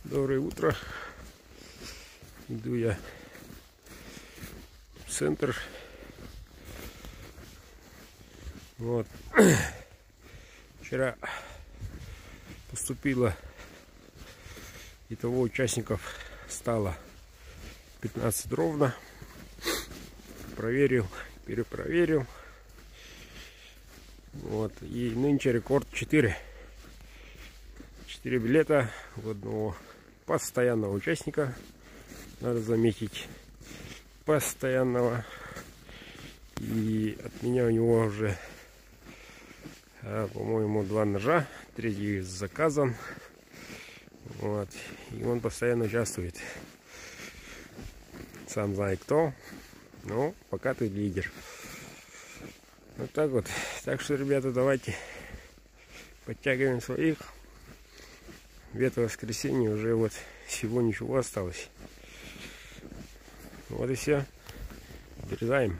Доброе утро. Иду я в центр. Вот. Вчера поступило, итого участников стало 15 ровно. Проверил, перепроверил. Вот. И нынче рекорд 4 билета в одного постоянного участника. Надо заметить, постоянного. И от меня у него уже, по-моему, 2 ножа. 3 заказан. Вот. И он постоянно участвует. Сам знает кто. Но пока ты лидер. Вот так вот. Так что, ребята, давайте подтягиваем своих. В это воскресенье уже вот всего ничего осталось. Вот и все. Дерзаем.